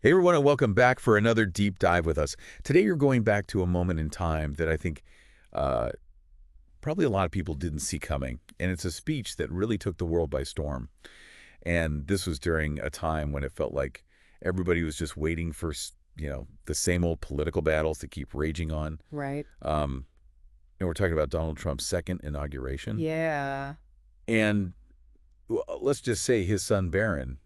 Hey everyone, and welcome back for another deep dive with us. Today you're going back to a moment in time that I think uh, probably a lot of people didn't see coming. And it's a speech that really took the world by storm. And this was during a time when it felt like everybody was just waiting for, the same old political battles to keep raging on. Right. And we're talking about Donald Trump's second inauguration. Yeah. And let's just say his son Barron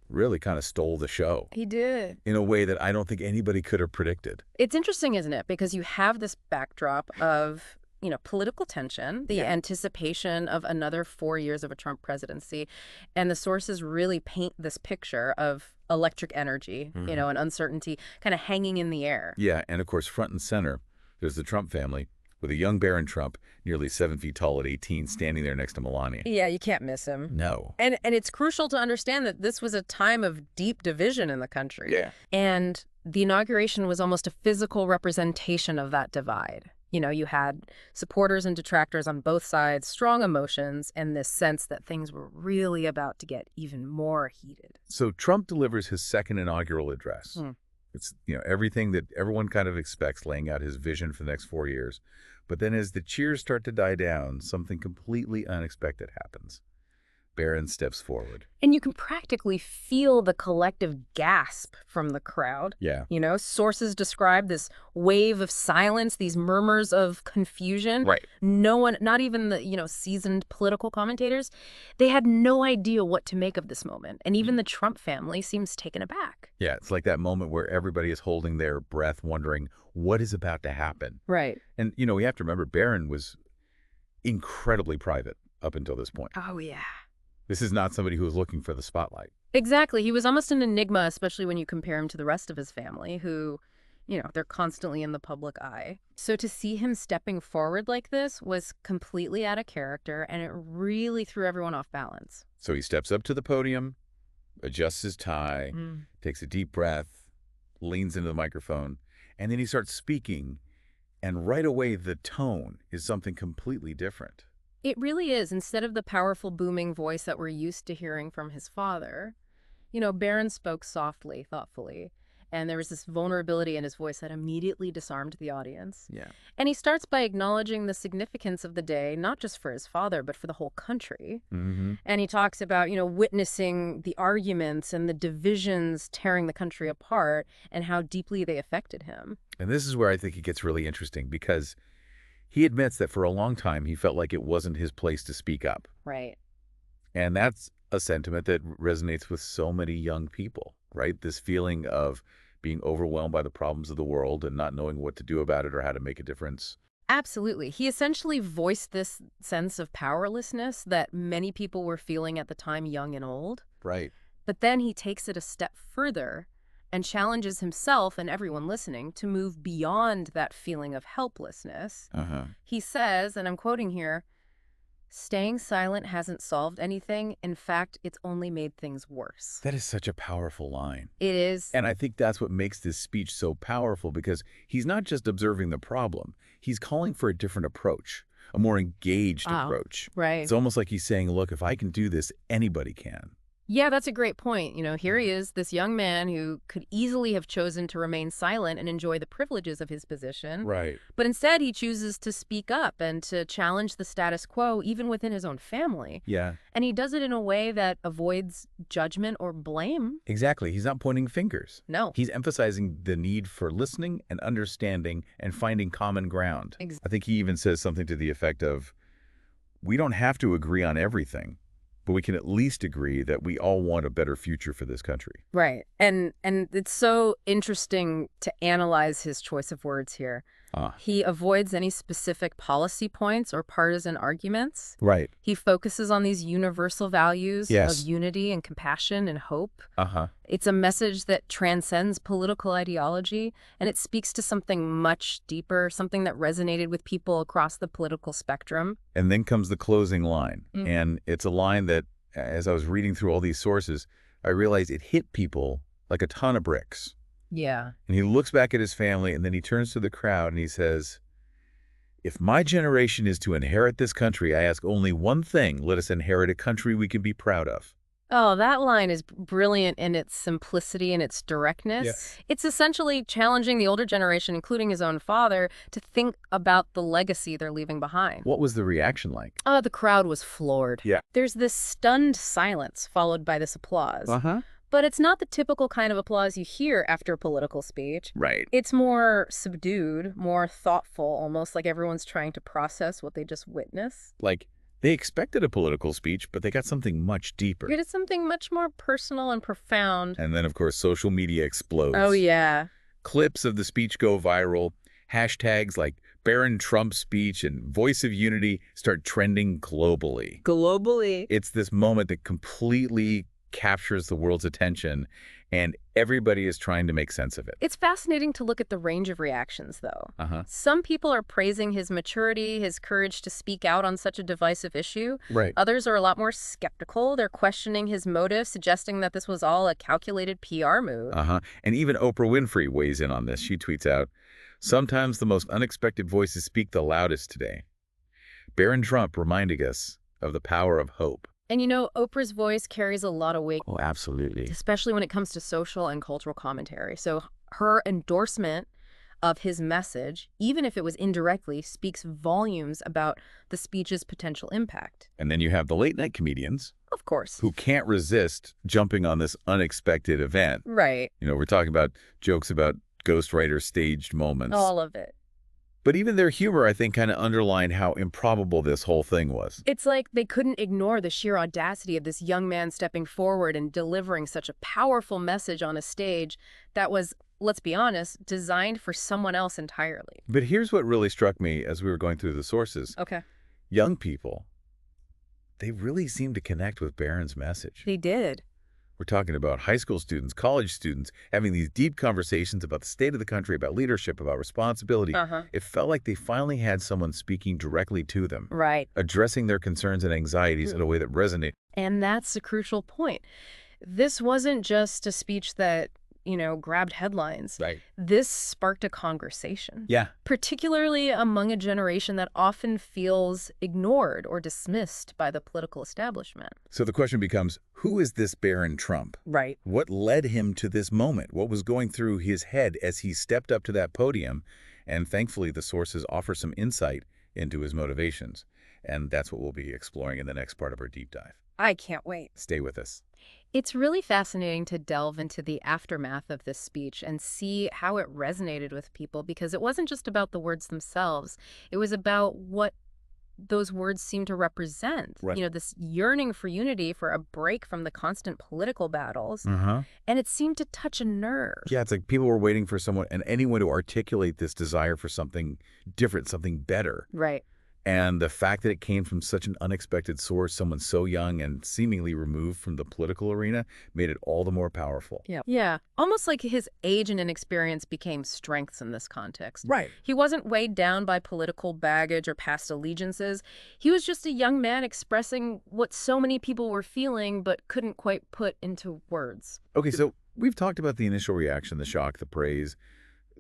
really kind of stole the show He did. in a way that I don't think anybody could have predicted. It's interesting, isn't it? Because you have this backdrop of, political tension, the Yeah. anticipation of another 4 years of a Trump presidency. And the sources really paint this picture of electric energy, and uncertainty kind of hanging in the air. Yeah, and of course, front and center, there's the Trump family with a young Barron Trump, nearly 7 feet tall at 18, standing there next to Melania. Yeah, you can't miss him. No. And it's crucial to understand that this was a time of deep division in the country. Yeah. And the inauguration was almost a physical representation of that divide. You had supporters and detractors on both sides, strong emotions, and this sense that things were really about to get even more heated. So Trump delivers his second inaugural address. It's, everything that everyone kind of expects, laying out his vision for the next 4 years. But then as the cheers start to die down, something completely unexpected happens. Barron steps forward. And you can practically feel the collective gasp from the crowd. Yeah. Sources describe this wave of silence, these murmurs of confusion. Right. No one, not even the, seasoned political commentators, they had no idea what to make of this moment. And even the Trump family seems taken aback. Yeah, it's like that moment where everybody is holding their breath, wondering what is about to happen. Right. And, we have to remember Barron was incredibly private up until this point. Oh, yeah. This is not somebody who was looking for the spotlight. Exactly. He was almost an enigma, especially when you compare him to the rest of his family who, they're constantly in the public eye. So to see him stepping forward like this was completely out of character, and it really threw everyone off balance. So he steps up to the podium, adjusts his tie, takes a deep breath, leans into the microphone, and then he starts speaking. And right away, the tone is something completely different. It really is. Instead of the powerful, booming voice that we're used to hearing from his father, Barron spoke softly, thoughtfully, and there was this vulnerability in his voice that immediately disarmed the audience. Yeah. And he starts by acknowledging the significance of the day, not just for his father, but for the whole country. Mm-hmm. And he talks about, witnessing the arguments and the divisions tearing the country apart and how deeply they affected him. And this is where I think it gets really interesting, because he admits that for a long time he felt like it wasn't his place to speak up. Right. And that's a sentiment that resonates with so many young people, right? This feeling of being overwhelmed by the problems of the world and not knowing what to do about it or how to make a difference. Absolutely. He essentially voiced this sense of powerlessness that many people were feeling at the time, young and old. Right. But then he takes it a step further and challenges himself and everyone listening to move beyond that feeling of helplessness. Uh-huh. He says, and I'm quoting here, "Staying silent hasn't solved anything. In fact, it's only made things worse." That is such a powerful line. It is. And I think that's what makes this speech so powerful, because he's not just observing the problem. He's calling for a different approach, a more engaged approach. Right. It's almost like he's saying, look, if I can do this, anybody can. Yeah, that's a great point. Here he is, this young man who could easily have chosen to remain silent and enjoy the privileges of his position. Right. But instead, he chooses to speak up and to challenge the status quo, even within his own family. Yeah. And he does it in a way that avoids judgment or blame. Exactly. He's not pointing fingers. No. He's emphasizing the need for listening and understanding and finding common ground. I think he even says something to the effect of, we don't have to agree on everything, but we can at least agree that we all want a better future for this country. Right. And it's so interesting to analyze his choice of words here. He avoids any specific policy points or partisan arguments. Right. He focuses on these universal values Yes. of unity and compassion and hope. Uh-huh. It's a message that transcends political ideology, and it speaks to something much deeper, something that resonated with people across the political spectrum. And then comes the closing line. And it's a line that, as I was reading through all these sources, I realized it hit people like a ton of bricks. Yeah. And he looks back at his family, and then he turns to the crowd and he says, "If my generation is to inherit this country, I ask only one thing. Let us inherit a country we can be proud of." Oh, that line is brilliant in its simplicity and its directness. Yes. It's essentially challenging the older generation, including his own father, to think about the legacy they're leaving behind. What was the reaction like? The crowd was floored. Yeah. There's this stunned silence followed by this applause. Uh-huh. But it's not the typical kind of applause you hear after a political speech. Right. It's more subdued, more thoughtful, almost like everyone's trying to process what they just witnessed. Like, they expected a political speech, but they got something much deeper. It is something much more personal and profound. And then, of course, social media explodes. Oh, yeah. Clips of the speech go viral. Hashtags like Barron Trump speech and Voice of Unity start trending globally. Globally. It's this moment that completely captures the world's attention, and everybody is trying to make sense of it. It's fascinating to look at the range of reactions, though. Uh-huh. Some people are praising his maturity, his courage to speak out on such a divisive issue. Right. Others are a lot more skeptical. They're questioning his motive, suggesting that this was all a calculated PR move. Uh-huh. And even Oprah Winfrey weighs in on this. She tweets out, "Sometimes the most unexpected voices speak the loudest today." Barron Trump reminding us of the power of hope. And you know, Oprah's voice carries a lot of weight, Oh, absolutely. especially when it comes to social and cultural commentary. So her endorsement of his message, even if it was indirectly, speaks volumes about the speech's potential impact. And then you have the late night comedians Of course. who can't resist jumping on this unexpected event. Right. You know, we're talking about jokes about ghostwriter staged moments. All of it. But even their humor, I think, kind of underlined how improbable this whole thing was. It's like they couldn't ignore the sheer audacity of this young man stepping forward and delivering such a powerful message on a stage that was, let's be honest, designed for someone else entirely. But here's what really struck me as we were going through the sources. Okay. Young people, they really seemed to connect with Barron's message. They did. We're talking about high school students, college students, having these deep conversations about the state of the country, about leadership, about responsibility. Uh-huh. It felt like they finally had someone speaking directly to them, Right. addressing their concerns and anxieties in a way that resonated. And that's the crucial point. This wasn't just a speech that, grabbed headlines. Right. This sparked a conversation. Yeah. Particularly among a generation that often feels ignored or dismissed by the political establishment. So the question becomes, who is this Barron Trump? Right. What led him to this moment? What was going through his head as he stepped up to that podium? And thankfully, the sources offer some insight into his motivations. And that's what we'll be exploring in the next part of our deep dive. I can't wait. Stay with us. It's really fascinating to delve into the aftermath of this speech and see how it resonated with people, because it wasn't just about the words themselves. It was about what those words seem to represent. Right. This yearning for unity, for a break from the constant political battles. Uh-huh. And it seemed to touch a nerve. Yeah, it's like people were waiting for someone and anyone to articulate this desire for something different, something better. Right. And the fact that it came from such an unexpected source, someone so young and seemingly removed from the political arena, made it all the more powerful. Yeah. Almost like his age and inexperience became strengths in this context. Right. He wasn't weighed down by political baggage or past allegiances. He was just a young man expressing what so many people were feeling but couldn't quite put into words. Okay, so we've talked about the initial reaction, the shock, the praise,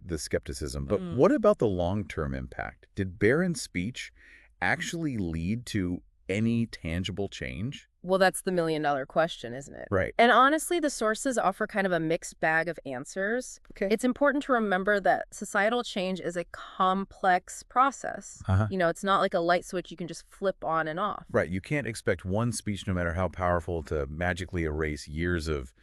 the skepticism, but what about the long-term impact? Did Barron's speech actually lead to any tangible change? Well, that's the million-dollar question, isn't it? Right. And honestly, the sources offer kind of a mixed bag of answers. Okay. It's important to remember that societal change is a complex process. Uh-huh. It's not like a light switch you can just flip on and off. Right. You can't expect one speech, no matter how powerful, to magically erase years of,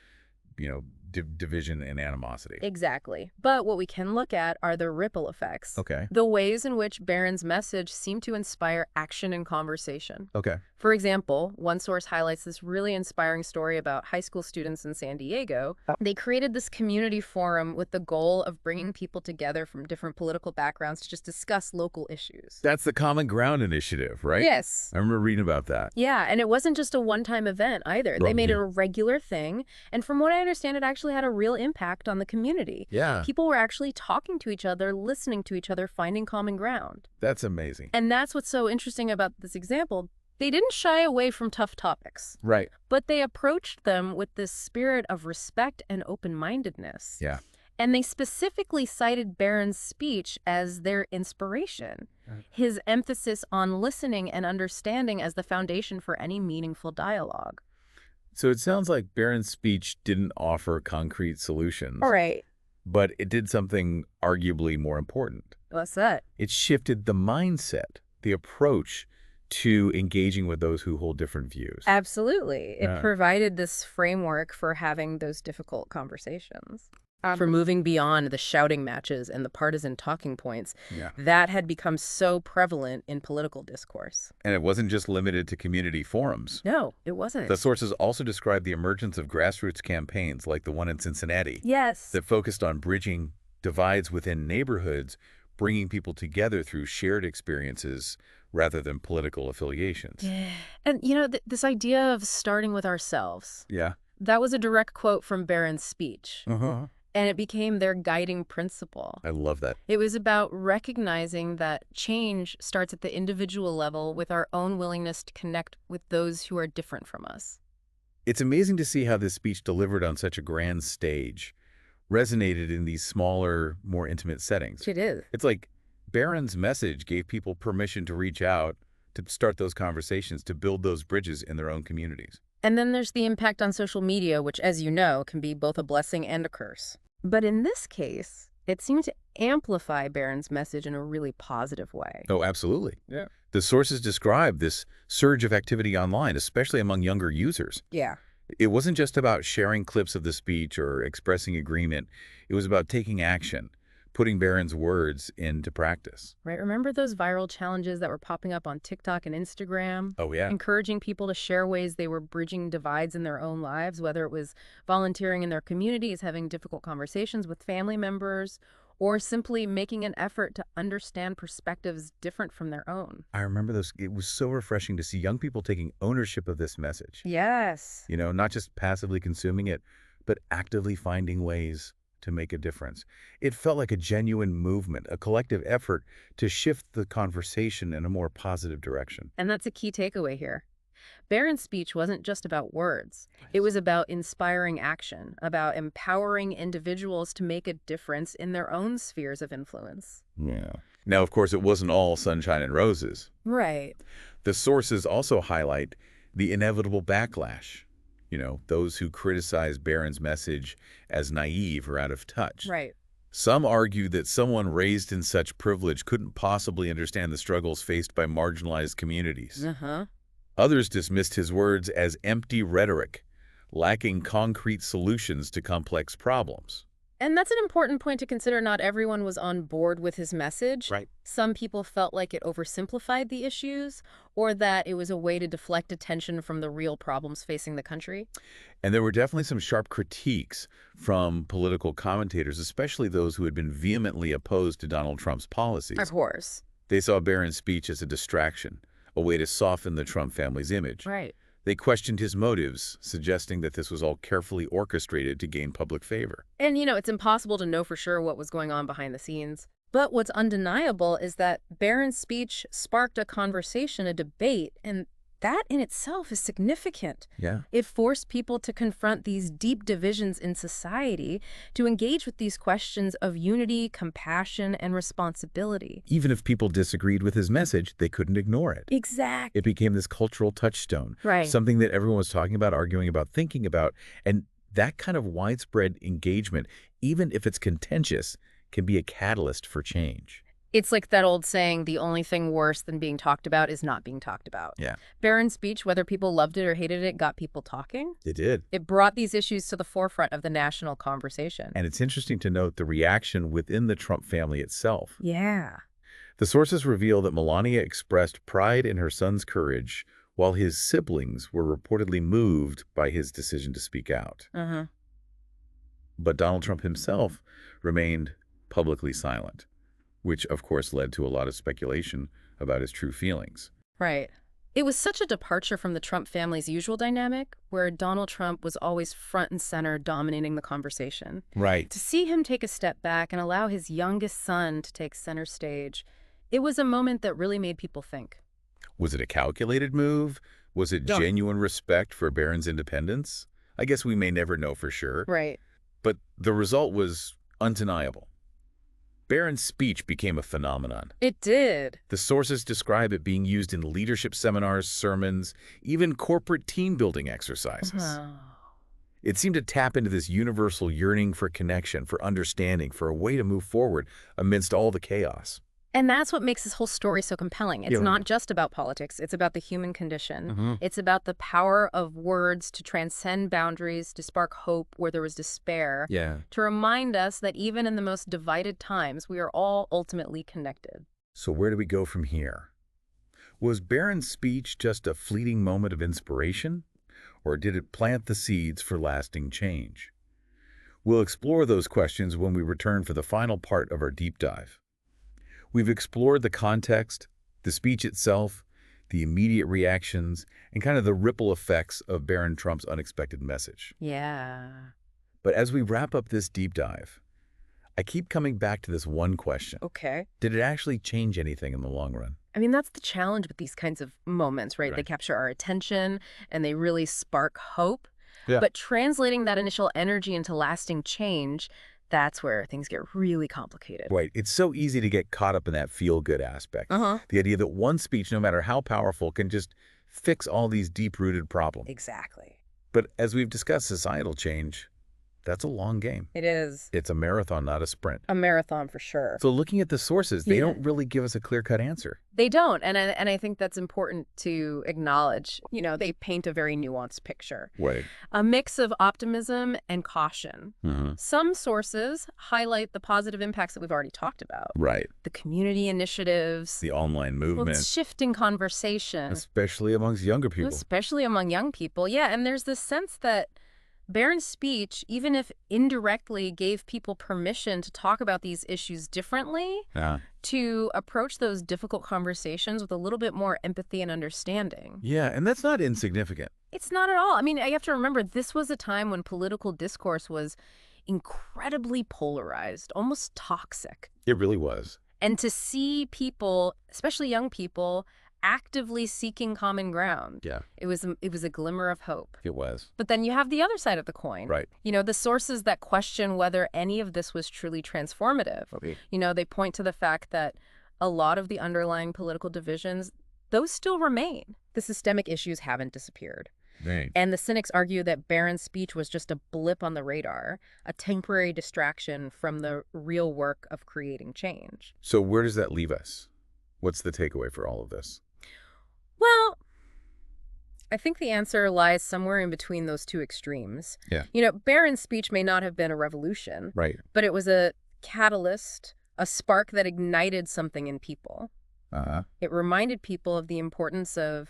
division and animosity. Exactly. But what we can look at are the ripple effects. Okay. The ways in which Barron's message seemed to inspire action and conversation. Okay. For example, one source highlights this really inspiring story about high school students in San Diego. They created this community forum with the goal of bringing people together from different political backgrounds to just discuss local issues. That's the Common Ground Initiative, right? Yes. I remember reading about that. Yeah, and it wasn't just a one-time event either. They made it a regular thing, and from what I understand, it actually had a real impact on the community. Yeah. People were actually talking to each other, listening to each other, finding common ground. That's amazing. And that's what's so interesting about this example. They didn't shy away from tough topics, Right. but they approached them with this spirit of respect and open-mindedness. Yeah. And they specifically cited Barron's speech as their inspiration, his emphasis on listening and understanding as the foundation for any meaningful dialogue. So it sounds like Barron's speech didn't offer concrete All solutions, right. but it did something arguably more important. What's that? It shifted the mindset, the approach to engaging with those who hold different views. Absolutely. It Yeah. provided this framework for having those difficult conversations. For moving beyond the shouting matches and the partisan talking points Yeah. that had become so prevalent in political discourse. And it wasn't just limited to community forums. No, it wasn't. The sources also describe the emergence of grassroots campaigns like the one in Cincinnati Yes. that focused on bridging divides within neighborhoods, bringing people together through shared experiences rather than political affiliations. Yeah. And, you know, this idea of starting with ourselves, Yeah. that was a direct quote from Barron's speech, Uh-huh. and it became their guiding principle. I love that. It was about recognizing that change starts at the individual level with our own willingness to connect with those who are different from us. It's amazing to see how this speech delivered on such a grand stage resonated in these smaller, more intimate settings. It is. It's like Barron's message gave people permission to reach out, to start those conversations, to build those bridges in their own communities. And then there's the impact on social media, which, as you know, can be both a blessing and a curse. But in this case, it seemed to amplify Barron's message in a really positive way. Oh, absolutely. Yeah. The sources describe this surge of activity online, especially among younger users. Yeah. It wasn't just about sharing clips of the speech or expressing agreement. It was about taking action, putting Barron's words into practice. Right. Remember those viral challenges that were popping up on TikTok and Instagram? Oh, yeah. Encouraging people to share ways they were bridging divides in their own lives, whether it was volunteering in their communities, having difficult conversations with family members, or simply making an effort to understand perspectives different from their own. I remember those. It was so refreshing to see young people taking ownership of this message. Yes. You know, not just passively consuming it, but actively finding ways to make a difference. It felt like a genuine movement, a collective effort to shift the conversation in a more positive direction. And that's a key takeaway here. Barron's speech wasn't just about words. It was about inspiring action, about empowering individuals to make a difference in their own spheres of influence. Yeah. Now, of course, it wasn't all sunshine and roses. Right. The sources also highlight the inevitable backlash. You know, those who criticize Barron's message as naive or out of touch. Right. Some argue that someone raised in such privilege couldn't possibly understand the struggles faced by marginalized communities. Uh-huh. Others dismissed his words as empty rhetoric, lacking concrete solutions to complex problems. And that's an important point to consider. Not everyone was on board with his message. Right. Some people felt like it oversimplified the issues, or that it was a way to deflect attention from the real problems facing the country. And there were definitely some sharp critiques from political commentators, especially those who had been vehemently opposed to Donald Trump's policies. Of course. They saw Barron's speech as a distraction, a way to soften the Trump family's image. Right. They questioned his motives, suggesting that this was all carefully orchestrated to gain public favor. And, you know, it's impossible to know for sure what was going on behind the scenes. But what's undeniable is that Barron's speech sparked a conversation, a debate, and that in itself is significant. Yeah. It forced people to confront these deep divisions in society, to engage with these questions of unity, compassion, and responsibility. Even if people disagreed with his message, they couldn't ignore it. Exactly. It became this cultural touchstone, Right. something that everyone was talking about, arguing about, thinking about. And that kind of widespread engagement, even if it's contentious, can be a catalyst for change. It's like that old saying, the only thing worse than being talked about is not being talked about. Yeah. Barron's speech, whether people loved it or hated it, got people talking. It did. It brought these issues to the forefront of the national conversation. And it's interesting to note the reaction within the Trump family itself. Yeah. The sources reveal that Melania expressed pride in her son's courage, while his siblings were reportedly moved by his decision to speak out. Uh-huh. But Donald Trump himself remained publicly silent, which of course led to a lot of speculation about his true feelings. Right. It was such a departure from the Trump family's usual dynamic, where Donald Trump was always front and center dominating the conversation. Right. To see him take a step back and allow his youngest son to take center stage, it was a moment that really made people think. Was it a calculated move? Was it Yeah. genuine respect for Barron's independence? I guess we may never know for sure. Right. But the result was undeniable. Barron's speech became a phenomenon. It did. The sources describe it being used in leadership seminars, sermons, even corporate team-building exercises. Wow. It seemed to tap into this universal yearning for connection, for understanding, for a way to move forward amidst all the chaos. And that's what makes this whole story so compelling. It's Yeah. not just about politics. It's about the human condition. Mm-hmm. It's about the power of words to transcend boundaries, to spark hope where there was despair, Yeah. to remind us that even in the most divided times, we are all ultimately connected. So where do we go from here? Was Barron's speech just a fleeting moment of inspiration, or did it plant the seeds for lasting change? We'll explore those questions when we return for the final part of our deep dive. We've explored the context, the speech itself, the immediate reactions, and kind of the ripple effects of Barron Trump's unexpected message. Yeah. But as we wrap up this deep dive, I keep coming back to this one question. Okay. Did it actually change anything in the long run? I mean, that's the challenge with these kinds of moments, right? They Right. capture our attention and they really spark hope. Yeah. But translating that initial energy into lasting change, that's where things get really complicated. Right. It's so easy to get caught up in that feel-good aspect. Uh-huh. The idea that one speech, no matter how powerful, can just fix all these deep-rooted problems. Exactly. But as we've discussed societal change, that's a long game. It is It's a marathon, not a sprint. a marathon for sure. So looking at the sources, they Yeah. don't really give us a clear-cut answer. They don't. And I think that's important to acknowledge. You know, they paint a very nuanced picture. Right. A mix of optimism and caution. Mm-hmm. Some sources highlight the positive impacts that we've already talked about. Right. The community initiatives, The online well, movement, it's shifting conversation, especially amongst younger people. especially among young people. Yeah, and there's this sense that Barron's speech, even if indirectly gave people permission to talk about these issues differently, Yeah. to approach those difficult conversations with a little bit more empathy and understanding. Yeah, and that's not insignificant. It's not at all. I mean, you have to remember, this was a time when political discourse was incredibly polarized, almost toxic. It really was. And to see people, especially young people, actively seeking common ground, Yeah, it was a glimmer of hope. it was. But then you have the other side of the coin. Right. You know, the sources that question whether any of this was truly transformative. Okay. You know, they point to the fact that a lot of the underlying political divisions, those still remain. The systemic issues haven't disappeared. Dang. And the cynics argue that Barron's speech was just a blip on the radar, a temporary distraction from the real work of creating change. So where does that leave us? What's the takeaway for all of this? Well, I think the answer lies somewhere in between those two extremes. Yeah. You know, Barron's speech may not have been a revolution, Right. but it was a catalyst, a spark that ignited something in people. Uh-huh. It reminded people of the importance of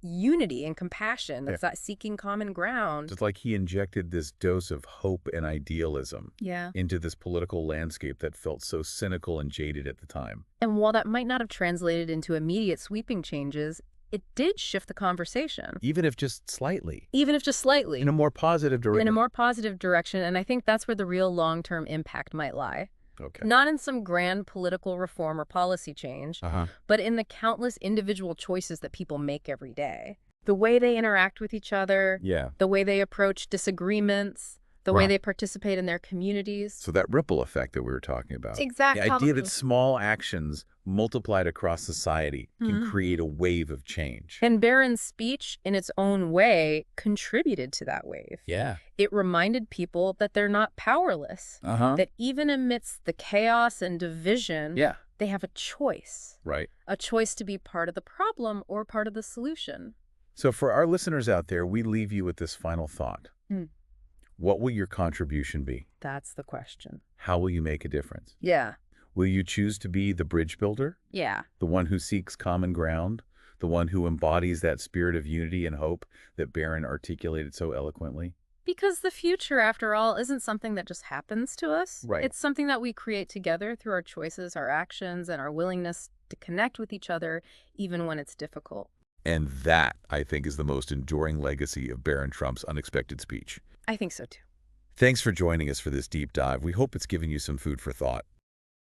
unity and compassion. That's that seeking common ground. Just like he injected this dose of hope and idealism Yeah. into this political landscape that felt so cynical and jaded at the time. And while that might not have translated into immediate sweeping changes, it did shift the conversation, Even if just slightly. even if just slightly, In a more positive direction. in a more positive direction. And I think that's where the real long-term impact might lie. Okay. Not in some grand political reform or policy change, Uh-huh. but in the countless individual choices that people make every day. The way they interact with each other, Yeah. the way they approach disagreements, the way Right. they participate in their communities. So that ripple effect that we were talking about. Exactly. The idea that small actions multiplied across society can create a wave of change. And Barron's speech, in its own way, contributed to that wave. Yeah. It reminded people that they're not powerless, Uh-huh. that even amidst the chaos and division, Yeah. they have a choice to be part of the problem or part of the solution. So for our listeners out there, we leave you with this final thought. Mm. What will your contribution be? That's the question. How will you make a difference? Yeah. Will you choose to be the bridge builder, Yeah. the one who seeks common ground, the one who embodies that spirit of unity and hope that Barron articulated so eloquently? Because the future, after all, isn't something that just happens to us. Right. It's something that we create together through our choices, our actions, and our willingness to connect with each other, even when it's difficult. And that, I think, is the most enduring legacy of Barron Trump's unexpected speech. I think so, too. Thanks for joining us for this deep dive. We hope it's given you some food for thought.